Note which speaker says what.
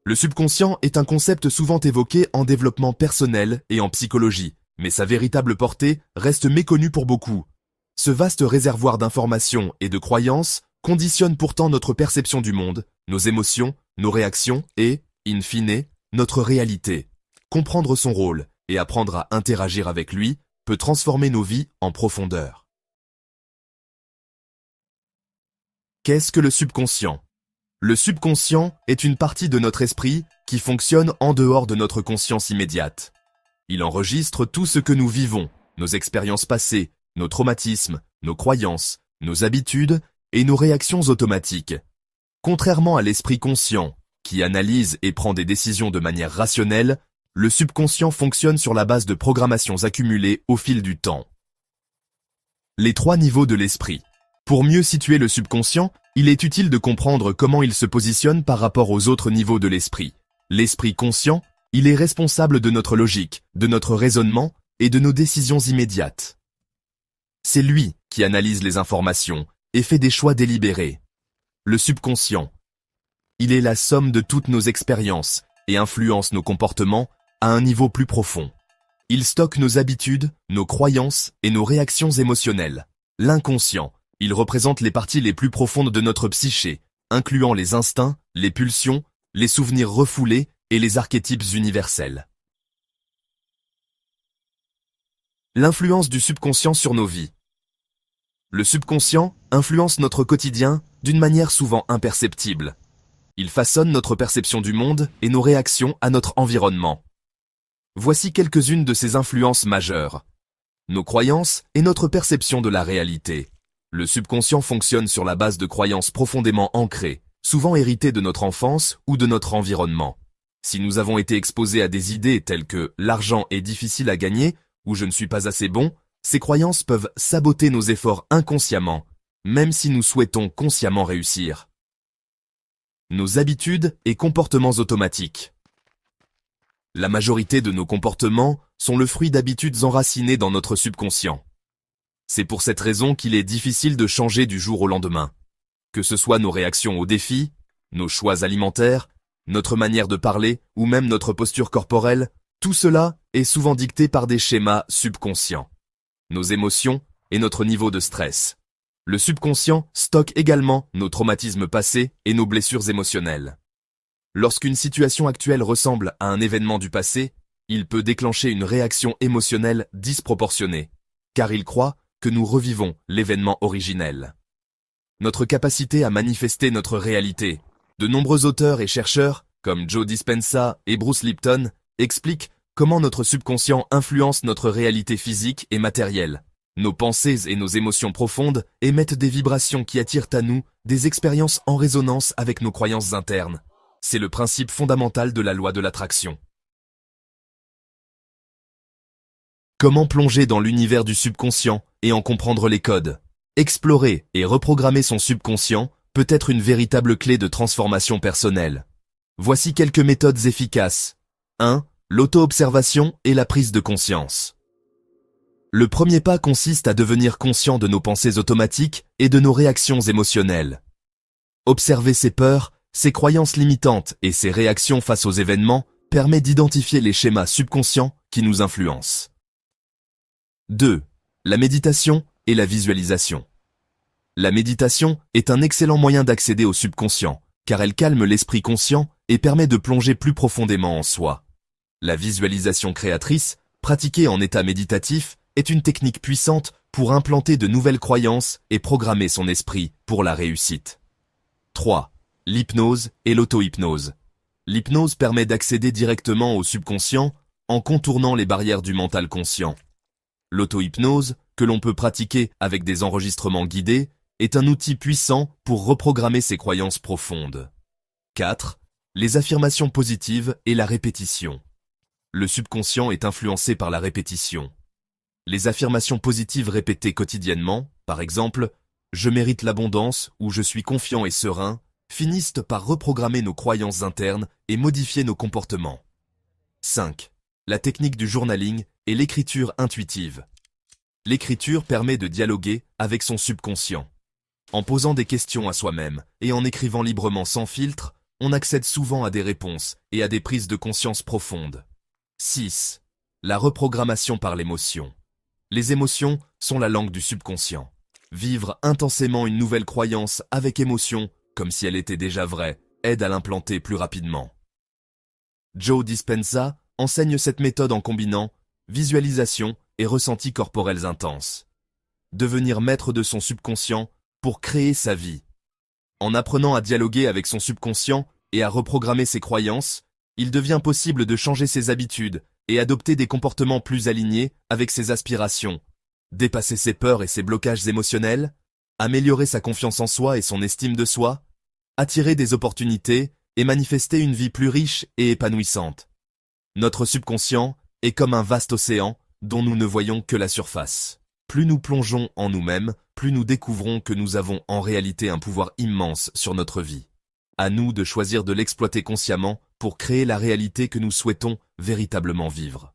Speaker 1: Le subconscient est un concept souvent évoqué en développement personnel et en psychologie, mais sa véritable portée reste méconnue pour beaucoup. Ce vaste réservoir d'informations et de croyances conditionne pourtant notre perception du monde, nos émotions, nos réactions et, in fine, notre réalité. Comprendre son rôle et apprendre à interagir avec lui peut transformer nos vies en profondeur. Qu'est-ce que le subconscient ? Le subconscient est une partie de notre esprit qui fonctionne en dehors de notre conscience immédiate. Il enregistre tout ce que nous vivons, nos expériences passées, nos traumatismes, nos croyances, nos habitudes et nos réactions automatiques. Contrairement à l'esprit conscient, qui analyse et prend des décisions de manière rationnelle, le subconscient fonctionne sur la base de programmations accumulées au fil du temps. Les 3 niveaux de l'esprit. Pour mieux situer le subconscient, il est utile de comprendre comment il se positionne par rapport aux autres niveaux de l'esprit. L'esprit conscient, il est responsable de notre logique, de notre raisonnement et de nos décisions immédiates. C'est lui qui analyse les informations et fait des choix délibérés. Le subconscient, il est la somme de toutes nos expériences et influence nos comportements à un niveau plus profond. Il stocke nos habitudes, nos croyances et nos réactions émotionnelles. L'inconscient, il représente les parties les plus profondes de notre psyché, incluant les instincts, les pulsions, les souvenirs refoulés et les archétypes universels. L'influence du subconscient sur nos vies. Le subconscient influence notre quotidien d'une manière souvent imperceptible. Il façonne notre perception du monde et nos réactions à notre environnement. Voici quelques-unes de ces influences majeures. Nos croyances et notre perception de la réalité. Le subconscient fonctionne sur la base de croyances profondément ancrées, souvent héritées de notre enfance ou de notre environnement. Si nous avons été exposés à des idées telles que « l'argent est difficile à gagner » ou « je ne suis pas assez bon », ces croyances peuvent saboter nos efforts inconsciemment, même si nous souhaitons consciemment réussir. Nos habitudes et comportements automatiques. La majorité de nos comportements sont le fruit d'habitudes enracinées dans notre subconscient. C'est pour cette raison qu'il est difficile de changer du jour au lendemain. Que ce soit nos réactions aux défis, nos choix alimentaires, notre manière de parler ou même notre posture corporelle, tout cela est souvent dicté par des schémas subconscients. Nos émotions et notre niveau de stress. Le subconscient stocke également nos traumatismes passés et nos blessures émotionnelles. Lorsqu'une situation actuelle ressemble à un événement du passé, il peut déclencher une réaction émotionnelle disproportionnée, car il croit que nous revivons l'événement originel. Notre capacité à manifester notre réalité. De nombreux auteurs et chercheurs, comme Joe Dispenza et Bruce Lipton, expliquent comment notre subconscient influence notre réalité physique et matérielle. Nos pensées et nos émotions profondes émettent des vibrations qui attirent à nous des expériences en résonance avec nos croyances internes. C'est le principe fondamental de la loi de l'attraction. Comment plonger dans l'univers du subconscient et en comprendre les codes? Explorer et reprogrammer son subconscient peut être une véritable clé de transformation personnelle. Voici quelques méthodes efficaces. 1. L'auto-observation et la prise de conscience. Le premier pas consiste à devenir conscient de nos pensées automatiques et de nos réactions émotionnelles. Observer ses peurs, ses croyances limitantes et ses réactions face aux événements permet d'identifier les schémas subconscients qui nous influencent. 2. La méditation et la visualisation. La méditation est un excellent moyen d'accéder au subconscient, car elle calme l'esprit conscient et permet de plonger plus profondément en soi. La visualisation créatrice, pratiquée en état méditatif, est une technique puissante pour implanter de nouvelles croyances et programmer son esprit pour la réussite. 3. L'hypnose et l'auto-hypnose. L'hypnose permet d'accéder directement au subconscient en contournant les barrières du mental conscient. L'auto-hypnose, que l'on peut pratiquer avec des enregistrements guidés, est un outil puissant pour reprogrammer ses croyances profondes. 4. Les affirmations positives et la répétition. Le subconscient est influencé par la répétition. Les affirmations positives répétées quotidiennement, par exemple « Je mérite l'abondance » ou « Je suis confiant et serein », finissent par reprogrammer nos croyances internes et modifier nos comportements. 5. La technique du journaling et l'écriture intuitive. L'écriture permet de dialoguer avec son subconscient. En posant des questions à soi-même et en écrivant librement sans filtre, on accède souvent à des réponses et à des prises de conscience profondes. 6. La reprogrammation par l'émotion. Les émotions sont la langue du subconscient. Vivre intensément une nouvelle croyance avec émotion, comme si elle était déjà vraie, aide à l'implanter plus rapidement. Joe Dispenza enseigne cette méthode en combinant visualisation et ressentis corporels intenses. Devenir maître de son subconscient pour créer sa vie. En apprenant à dialoguer avec son subconscient et à reprogrammer ses croyances, il devient possible de changer ses habitudes et adopter des comportements plus alignés avec ses aspirations, dépasser ses peurs et ses blocages émotionnels, améliorer sa confiance en soi et son estime de soi, attirer des opportunités et manifester une vie plus riche et épanouissante. Notre subconscient est comme un vaste océan dont nous ne voyons que la surface. Plus nous plongeons en nous-mêmes, plus nous découvrons que nous avons en réalité un pouvoir immense sur notre vie. À nous de choisir de l'exploiter consciemment pour créer la réalité que nous souhaitons véritablement vivre.